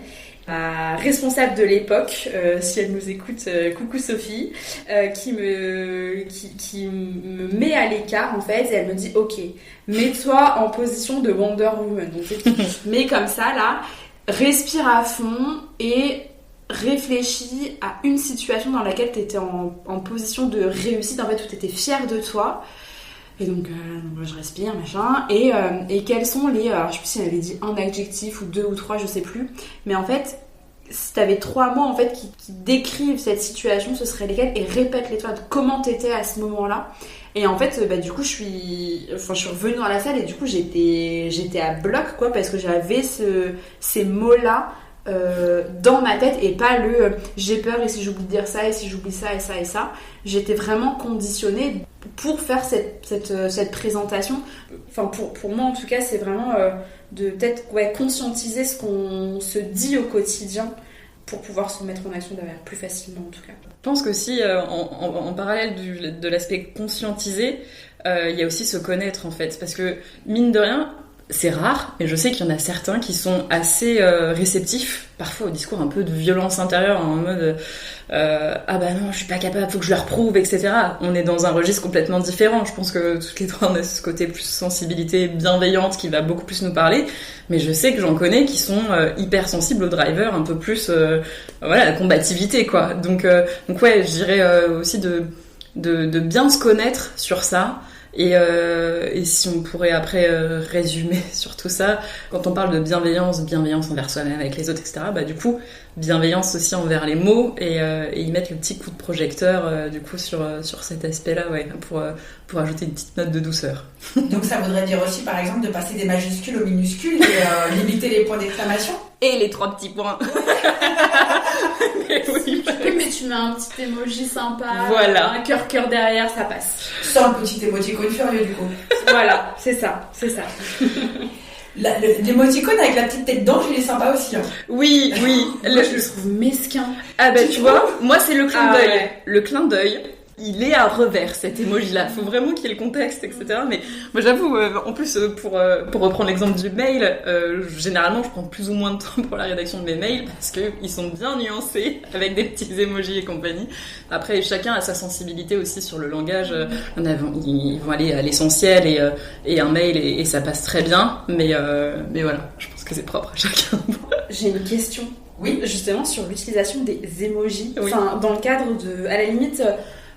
Responsable de l'époque, si elle nous écoute, coucou Sophie, qui me met à l'écart en fait, et elle me dit ok, mets-toi en position de Wonder Woman. Donc tu te mets comme ça là, respire à fond et réfléchis à une situation dans laquelle tu étais en position de réussite, en fait, où tu étais fière de toi. Et donc je respire, machin. Et quels sont les... Alors je sais plus si elle avait dit un adjectif ou 2 ou 3, je sais plus. Mais en fait, si t'avais 3 mots en fait, qui décrivent cette situation, ce serait lesquels? Et répète-les toi, comment t'étais à ce moment-là. Et en fait, du coup, je suis revenue dans la salle et du coup, j'étais à bloc, quoi, parce que j'avais ces mots-là dans ma tête et pas j'ai peur et si j'oublie de dire ça et si j'oublie ça et ça et ça. J'étais vraiment conditionnée pour faire cette présentation. Enfin, pour moi, en tout cas, c'est vraiment de peut-être conscientiser ce qu'on se dit au quotidien pour pouvoir se mettre en action derrière plus facilement, en tout cas. Je pense qu'aussi, en parallèle de l'aspect conscientiser, il y a aussi se connaître, en fait. Parce que, mine de rien, c'est rare, mais je sais qu'il y en a certains qui sont assez réceptifs, parfois au discours un peu de violence intérieure, en mode ah bah non, je suis pas capable, faut que je leur prouve, etc. On est dans un registre complètement différent. Je pense que toutes les trois, on a ce côté plus sensibilité bienveillante qui va beaucoup plus nous parler, mais je sais que j'en connais qui sont hyper sensibles au driver, un peu plus la combativité, quoi. Donc ouais, je dirais aussi de bien se connaître sur ça. Et si on pourrait après résumer sur tout ça, quand on parle de bienveillance envers soi-même, avec les autres, etc., du coup, bienveillance aussi envers les mots et y mettre le petit coup de projecteur du coup sur cet aspect-là, pour ajouter une petite note de douceur. Donc ça voudrait dire aussi, par exemple, de passer des majuscules aux minuscules et limiter les points d'exclamation. Et les 3 petits points. Mais oui, mais tu mets un petit emoji sympa, voilà. Un cœur derrière, ça passe. Sans le petit émoticône furieux du coup. Voilà, c'est ça. L'émoticône avec la petite tête d'ange, il est sympa aussi. Hein. Oui. Moi, je le trouve mesquin. Ah tu vois, moi c'est le clin d'œil. Ouais. Le clin d'œil. Il est à revers, cet emoji-là. Faut vraiment qu'il y ait le contexte, etc. Mais moi, j'avoue, en plus, pour reprendre l'exemple du mail, généralement, je prends plus ou moins de temps pour la rédaction de mes mails parce qu'ils sont bien nuancés avec des petits emojis et compagnie. Après, chacun a sa sensibilité aussi sur le langage. Ils vont aller à l'essentiel et un mail et ça passe très bien. Mais voilà, je pense que c'est propre à chacun. J'ai une question. Oui. Justement, sur l'utilisation des emojis. Oui. Enfin, dans le cadre à la limite...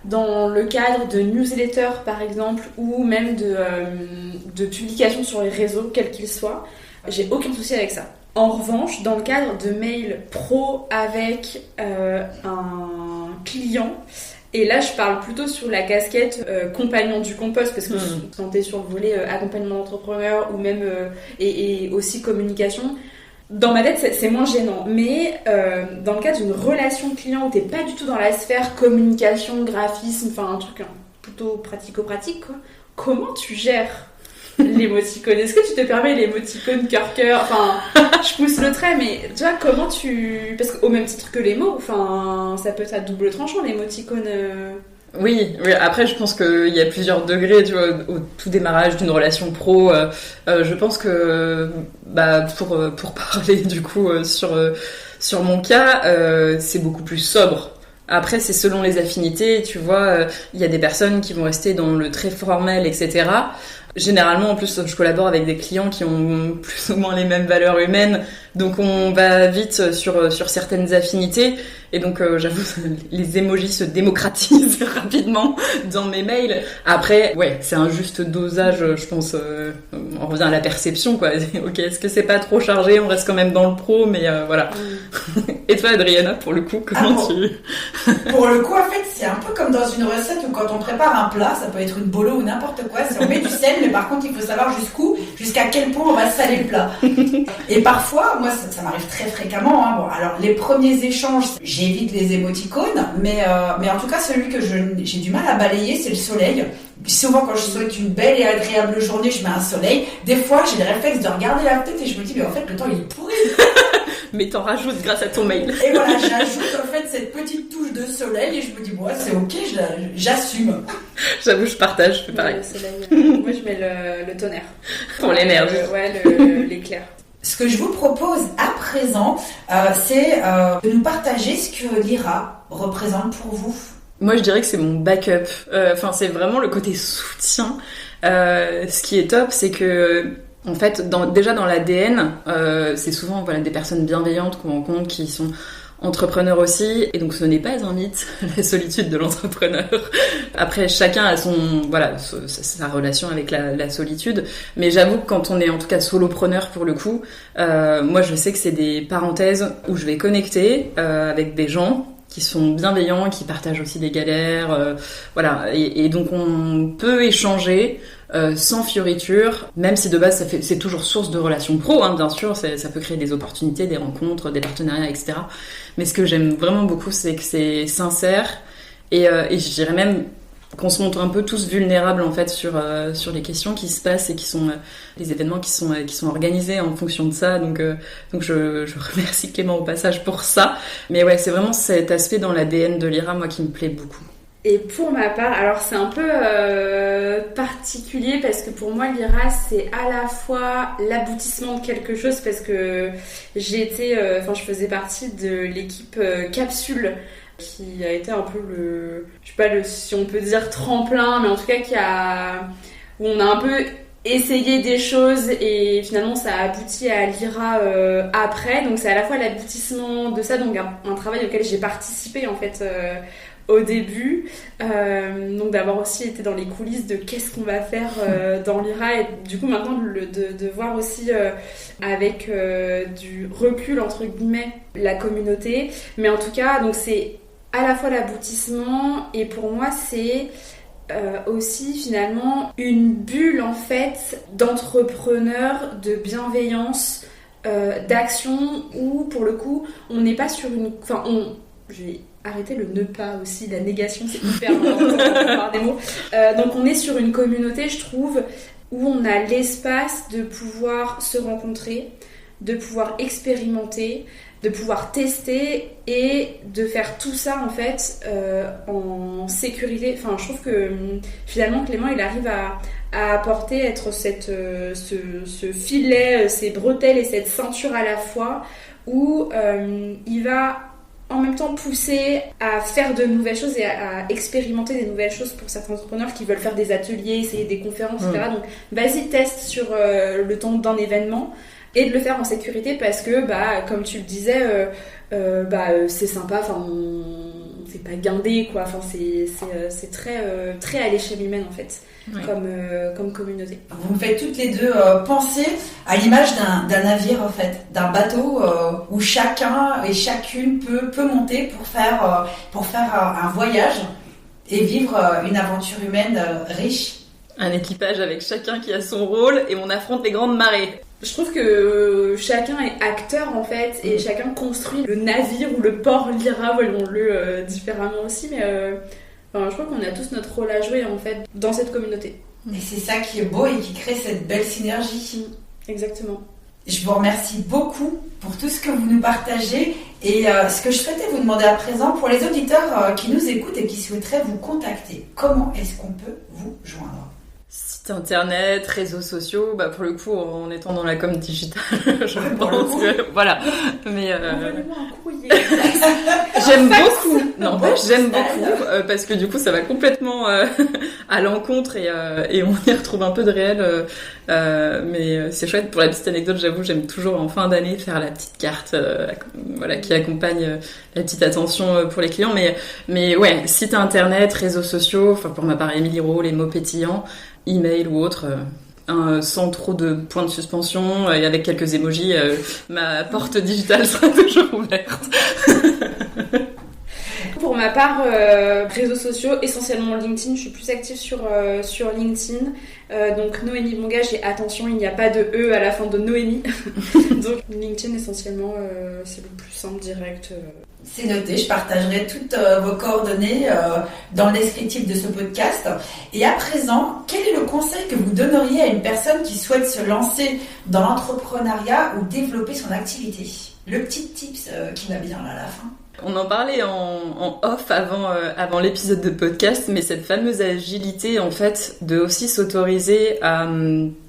Dans le cadre de newsletters, par exemple, ou même de publications sur les réseaux, quels qu'ils soient, j'ai aucun souci avec ça. En revanche, dans le cadre de mails pro avec un client, et là je parle plutôt sur la casquette compagnon du compost, parce que quand t'es sur le volet accompagnement d'entrepreneur ou même et aussi communication, dans ma tête, c'est moins gênant. Mais dans le cadre d'une relation client où t'es pas du tout dans la sphère communication, graphisme, enfin un truc plutôt pratico-pratique, quoi, comment tu gères l'émoticône? Est-ce que tu te permets l'émoticône cœur-cœur? Enfin, je pousse le trait, mais tu vois, comment tu... Parce qu'au même titre que les mots, enfin, ça peut être à double tranchant, l'émoticône... Oui, après je pense qu'il y a plusieurs degrés, tu vois, au tout démarrage d'une relation pro. Je pense que pour parler du coup sur mon cas, c'est beaucoup plus sobre. Après, c'est selon les affinités, tu vois, il y a des personnes qui vont rester dans le très formel, etc. Généralement, en plus, je collabore avec des clients qui ont plus ou moins les mêmes valeurs humaines, donc on va vite sur certaines affinités. Et donc, j'avoue, les emojis se démocratisent rapidement dans mes mails. Après, ouais, c'est un juste dosage, je pense. On revient à la perception, quoi. Ok, est-ce que c'est pas trop chargé? On reste quand même dans le pro, mais voilà. Et toi, Adriana, pour le coup, comment tu... Pour le coup, en fait, c'est un peu comme dans une recette où quand on prépare un plat, ça peut être une bolo ou n'importe quoi, si on met du sel, mais par contre, il faut savoir jusqu'à quel point on va saler le plat. Et parfois, moi, ça m'arrive très fréquemment. Hein. Bon, alors, les premiers échanges, j'évite les émoticônes, mais en tout cas, celui que j'ai du mal à balayer, c'est le soleil. Souvent, quand je souhaite une belle et agréable journée, je mets un soleil. Des fois, j'ai le réflexe de regarder la tête et je me dis, mais en fait, le temps, il est pourri. Mais t'en rajoutes grâce à ton mail. Et voilà, j'ajoute en fait cette petite touche de soleil et je me dis, bon, c'est ok, j'assume. J'avoue, je partage, je fais pareil. Le soleil, moi, je mets le tonnerre. Pour les nerfs. L'éclair. Ce que je vous propose à présent, c'est de nous partager ce que l'IRA représente pour vous. Moi, je dirais que c'est mon backup. Enfin, c'est vraiment le côté soutien. Ce qui est top, c'est que, en fait, déjà dans l'ADN, c'est souvent des personnes bienveillantes qu'on rencontre qui sont entrepreneur aussi, et donc ce n'est pas un mythe, la solitude de l'entrepreneur. Après, chacun a sa relation avec la solitude, mais j'avoue que quand on est en tout cas solopreneur pour le coup, moi je sais que c'est des parenthèses où je vais connecter avec des gens qui sont bienveillants, qui partagent aussi des galères, et donc on peut échanger sans fioriture, même si de base c'est toujours source de relations pro, hein, bien sûr, ça peut créer des opportunités, des rencontres, des partenariats, etc. Mais ce que j'aime vraiment beaucoup, c'est que c'est sincère, et je dirais même qu'on se montre un peu tous vulnérables en fait sur les questions qui se passent et qui sont les événements qui sont organisés en fonction de ça. Donc je remercie Clément au passage pour ça. Mais ouais, c'est vraiment cet aspect dans l'ADN de Lyra, moi, qui me plaît beaucoup. Et pour ma part, alors c'est un peu particulier parce que pour moi Lyra c'est à la fois l'aboutissement de quelque chose parce que je faisais partie de l'équipe Capsule qui a été un peu si on peut dire tremplin, mais en tout cas où on a un peu essayé des choses et finalement ça a abouti à Lyra après. Donc c'est à la fois l'aboutissement de ça, donc un travail auquel j'ai participé en fait au début, donc d'avoir aussi été dans les coulisses de qu'est-ce qu'on va faire dans Lyra, et du coup maintenant de voir aussi avec du recul entre guillemets la communauté, mais en tout cas donc c'est à la fois l'aboutissement et pour moi c'est aussi finalement une bulle en fait d'entrepreneurs, de bienveillance, d'action où pour le coup on n'est pas sur je vais arrêter le ne pas aussi, la négation, c'est hyper important par des mots. Donc on est sur une communauté, je trouve, où on a l'espace de pouvoir se rencontrer, de pouvoir expérimenter, de pouvoir tester et de faire tout ça en fait en sécurité. Enfin, je trouve que finalement Clément il arrive à apporter, être ce filet, ces bretelles et cette ceinture à la fois où il va en même temps pousser à faire de nouvelles choses et à expérimenter des nouvelles choses pour certains entrepreneurs qui veulent faire des ateliers, essayer des conférences, etc. Donc vas-y, teste sur le temps d'un événement et de le faire en sécurité parce que, comme tu le disais, c'est sympa, c'est pas guindé, quoi. Enfin, c'est très à l'échelle humaine, en fait, comme communauté. Vous me faites toutes les deux penser à l'image d'un navire, en fait, d'un bateau où chacun et chacune peut monter pour faire un voyage et vivre une aventure humaine riche. Un équipage avec chacun qui a son rôle et on affronte les grandes marées. Je trouve que chacun est acteur en fait et chacun construit le navire ou le port Lyra, voyons-le différemment aussi, mais je crois qu'on a tous notre rôle à jouer en fait dans cette communauté. Et c'est ça qui est beau et qui crée cette belle synergie. Exactement. Je vous remercie beaucoup pour tout ce que vous nous partagez et ce que je souhaitais vous demander à présent pour les auditeurs qui nous écoutent et qui souhaiteraient vous contacter. Comment est-ce qu'on peut vous joindre ? Site internet, réseaux sociaux, pour le coup, en étant dans la com digitale, je pense que, voilà. Mais envoyez-moi un courrier. J'aime beaucoup. Non, j'aime beaucoup parce que du coup, ça va complètement à l'encontre et on y retrouve un peu de réel. Mais c'est chouette. Pour la petite anecdote, j'avoue, j'aime toujours en fin d'année faire la petite carte, qui accompagne la petite attention pour les clients. Mais ouais, site internet, réseaux sociaux. Enfin, pour ma part, Émilie Rowe, les mots pétillants. Email ou autre, sans trop de points de suspension et avec quelques emojis, ma porte digitale sera toujours ouverte. Pour ma part, réseaux sociaux, essentiellement LinkedIn, je suis plus active sur LinkedIn. Donc Noémie Bongage, et attention, il n'y a pas de E à la fin de Noémie. Donc LinkedIn essentiellement, c'est le plus simple, direct. C'est noté, je partagerai toutes vos coordonnées dans le descriptif de ce podcast. Et à présent, quel est le conseil que vous donneriez à une personne qui souhaite se lancer dans l'entrepreneuriat ou développer son activité ? Le petit tips qui va bien là à la fin. On en parlait en off avant l'épisode de podcast, mais cette fameuse agilité, en fait, de aussi s'autoriser à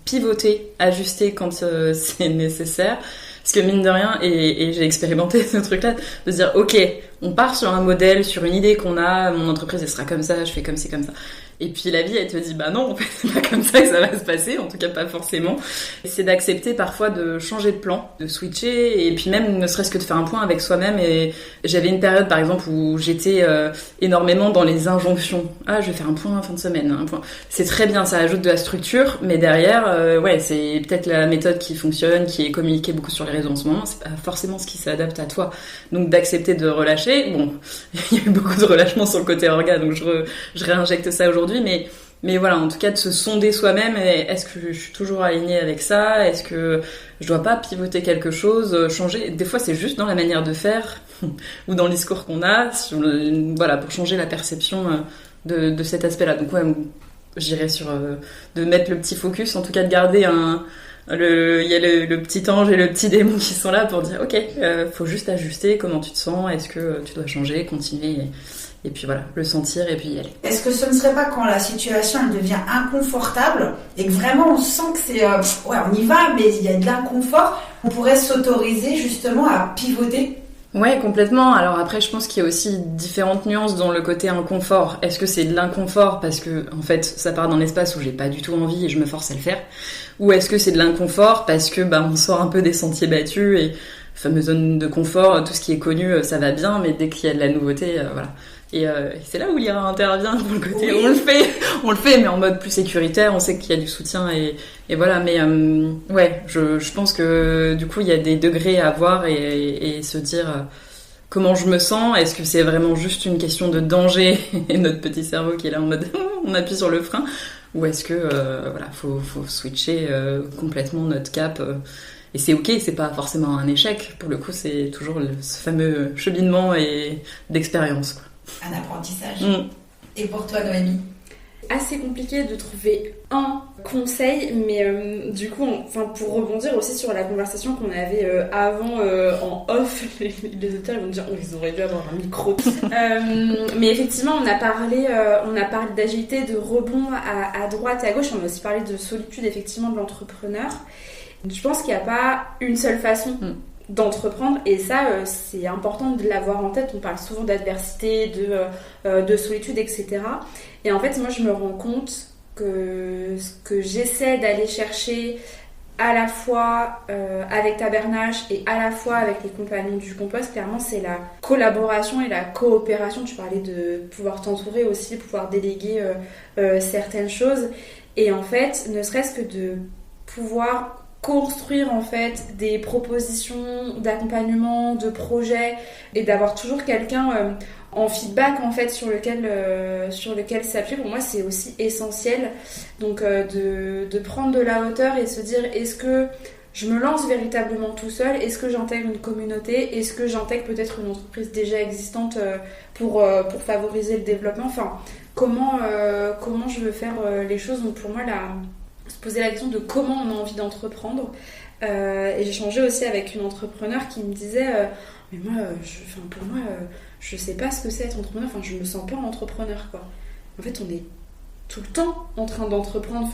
pivoter, ajuster quand c'est nécessaire. Parce que mine de rien, et j'ai expérimenté ce truc-là, de se dire, ok, on part sur un modèle, sur une idée qu'on a, mon entreprise elle sera comme ça, je fais comme ci, comme ça. Et puis la vie, elle te dit, bah non, en fait, c'est pas comme ça que ça va se passer, en tout cas pas forcément. Et c'est d'accepter parfois de changer de plan, de switcher, et puis même ne serait-ce que de faire un point avec soi-même. Et j'avais une période, par exemple, où j'étais énormément dans les injonctions. Ah, je vais faire un point en fin de semaine, un point. C'est très bien, ça ajoute de la structure, mais derrière, ouais, c'est peut-être la méthode qui fonctionne, qui est communiquée beaucoup sur les réseaux en ce moment, c'est pas forcément ce qui s'adapte à toi. Donc d'accepter de relâcher, bon, il y a eu beaucoup de relâchement sur le côté orga, donc je réinjecte ça aujourd'hui. Mais voilà, en tout cas de se sonder soi-même, est-ce que je suis toujours alignée avec ça, est-ce que je dois pas pivoter quelque chose, changer, des fois c'est juste dans la manière de faire ou dans le discours qu'on a, voilà, pour changer la perception de cet aspect-là. Donc ouais, j'irais sur de mettre le petit focus, en tout cas de garder il y a le petit ange et le petit démon qui sont là pour dire ok, faut juste ajuster, comment tu te sens, est-ce que tu dois changer, continuer et puis voilà, le sentir et puis y aller. Est-ce que ce ne serait pas quand la situation elle devient inconfortable et que vraiment on sent que c'est ouais, on y va mais il y a de l'inconfort, on pourrait s'autoriser justement à pivoter? Ouais, complètement. Alors après, je pense qu'il y a aussi différentes nuances dans le côté inconfort. Est-ce que c'est de l'inconfort parce que, en fait, ça part d'un espace où j'ai pas du tout envie et je me force à le faire? Ou est-ce que c'est de l'inconfort parce que, bah, on sort un peu des sentiers battus et fameuse zone de confort, tout ce qui est connu, ça va bien, mais dès qu'il y a de la nouveauté, voilà. Et c'est là où l'IRA intervient pour le côté, oui. on le fait, mais en mode plus sécuritaire, on sait qu'il y a du soutien et voilà. Mais ouais, je pense que du coup il y a des degrés à voir et se dire comment je me sens. Est-ce que c'est vraiment juste une question de danger et notre petit cerveau qui est là en mode on appuie sur le frein, ou est-ce que voilà, faut switcher complètement notre cap. Et c'est ok, c'est pas forcément un échec. Pour le coup, c'est toujours ce fameux cheminement et d'expérience, quoi. Un apprentissage. Et pour toi, Noémie? Assez compliqué de trouver un conseil, mais du coup, pour rebondir aussi sur la conversation qu'on avait avant en off, les auditeurs vont dire ils auraient dû avoir un micro. Mais effectivement, on a parlé d'agilité, de rebond à droite et à gauche. On a aussi parlé de solitude, effectivement, de l'entrepreneur. Je pense qu'il n'y a pas une seule façon d'entreprendre, et ça c'est important de l'avoir en tête. On parle souvent d'adversité, de solitude, etc. Et en fait moi je me rends compte que ce que j'essaie d'aller chercher à la fois avec Tabernache et à la fois avec les compagnons du compost, clairement c'est la collaboration et la coopération. Tu parlais de pouvoir t'entourer aussi, pouvoir déléguer certaines choses, et en fait ne serait-ce que de pouvoir construire en fait des propositions d'accompagnement, de projets, et d'avoir toujours quelqu'un en feedback en fait sur lequel s'appuyer. Pour moi c'est aussi essentiel, donc de prendre de la hauteur et se dire est-ce que je me lance véritablement tout seul, est-ce que j'intègre une communauté, est-ce que j'intègre peut-être une entreprise déjà existante pour favoriser le développement, enfin comment je veux faire les choses. Donc pour moi se poser la question de comment on a envie d'entreprendre. Et j'ai échangé aussi avec une entrepreneur qui me disait mais moi, je sais pas ce que c'est être entrepreneur, je me sens pas entrepreneur, quoi. En fait, on est tout le temps en train d'entreprendre.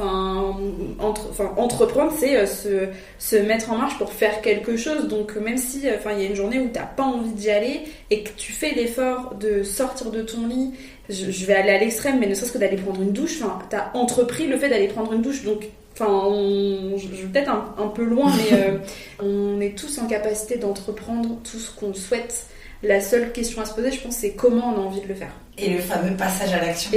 Entreprendre, c'est se mettre en marche pour faire quelque chose. Donc même si il y a une journée où t'as pas envie d'y aller et que tu fais l'effort de sortir de ton lit, je vais aller à l'extrême, mais ne serait-ce que d'aller prendre une douche, t'as entrepris le fait d'aller prendre une douche. Donc je vais peut-être un peu loin, mais on est tous en capacité d'entreprendre tout ce qu'on souhaite. La seule question à se poser, je pense, c'est comment on a envie de le faire. Et le fameux passage à l'action.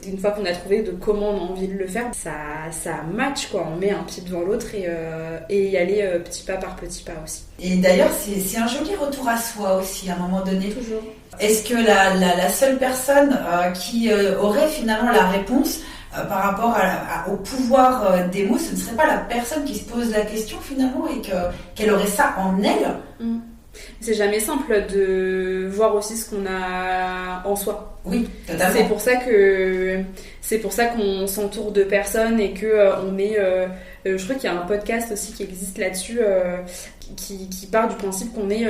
Une fois qu'on a trouvé de comment on a envie de le faire, ça match, quoi. On met un pied devant l'autre et y aller petit pas par petit pas aussi. Et d'ailleurs, c'est un joli retour à soi aussi, à un moment donné. Toujours. Est-ce que la seule personne qui aurait finalement la réponse par rapport au pouvoir des mots, ce ne serait pas la personne qui se pose la question finalement et qu'elle aurait ça en elle? C'est jamais simple de voir aussi ce qu'on a en soi. Oui, totalement. C'est pour ça qu'on s'entoure de personnes et que on est. Je crois qu'il y a un podcast aussi qui existe là-dessus qui part du principe qu'on est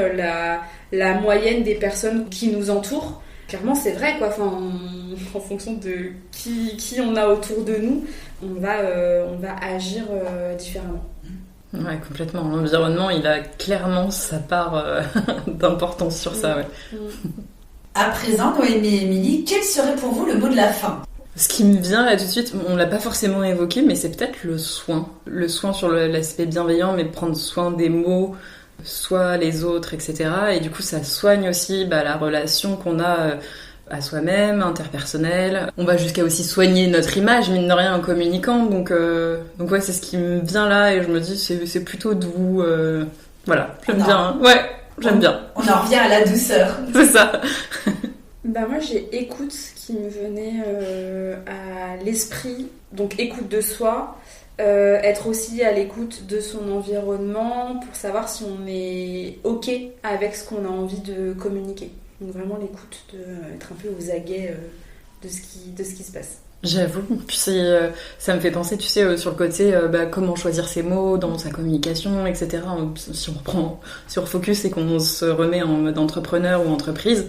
la moyenne des personnes qui nous entourent. Clairement, c'est vrai, quoi. En fonction de qui on a autour de nous, on va agir différemment. Ouais, complètement. L'environnement, il a clairement sa part d'importance sur ça, ouais. À présent, Noémie et Émilie, quel serait pour vous le mot de la fin? Ce qui me vient là tout de suite, on l'a pas forcément évoqué, mais c'est peut-être le soin. Le soin sur l'aspect bienveillant, mais prendre soin des mots, soit les autres, etc. Et du coup, ça soigne aussi la relation qu'on a à soi-même, interpersonnelle. On va jusqu'à aussi soigner notre image, mine de rien, en communiquant. Donc ouais, c'est ce qui me vient là, et je me dis, c'est plutôt doux. Voilà, j'aime bien. Ouais, j'aime bien. On en revient à la douceur. C'est ça. Moi j'ai écoute qui me venait à l'esprit, donc écoute de soi, être aussi à l'écoute de son environnement pour savoir si on est ok avec ce qu'on a envie de communiquer. Donc vraiment l'écoute, être un peu aux aguets de ce qui se passe. J'avoue, puis ça me fait penser, tu sais, sur le côté comment choisir ses mots dans sa communication, etc. Si on refocus et qu'on se remet en mode entrepreneur ou entreprise,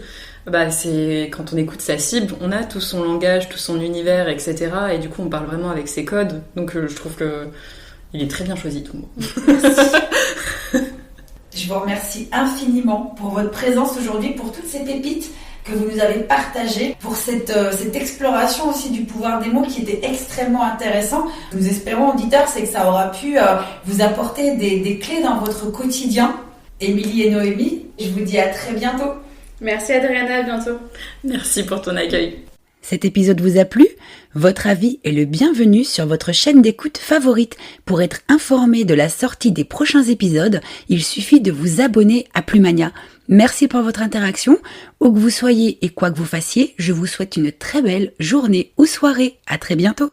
c'est quand on écoute sa cible, on a tout son langage, tout son univers, etc. Et du coup, on parle vraiment avec ses codes. Donc je trouve que il est très bien choisi, tout le mot. Merci. Je vous remercie infiniment pour votre présence aujourd'hui, pour toutes ces pépites que vous nous avez partagées, pour cette exploration aussi du pouvoir des mots qui était extrêmement intéressant. Nous espérons, auditeurs, c'est que ça aura pu vous apporter des clés dans votre quotidien. Émilie et Noémie, je vous dis à très bientôt. Merci Adriana, à bientôt. Merci pour ton accueil. Cet épisode vous a plu ? Votre avis est le bienvenu sur votre chaîne d'écoute favorite. Pour être informé de la sortie des prochains épisodes, il suffit de vous abonner à Plumania. Merci pour votre interaction. Où que vous soyez et quoi que vous fassiez, je vous souhaite une très belle journée ou soirée. À très bientôt.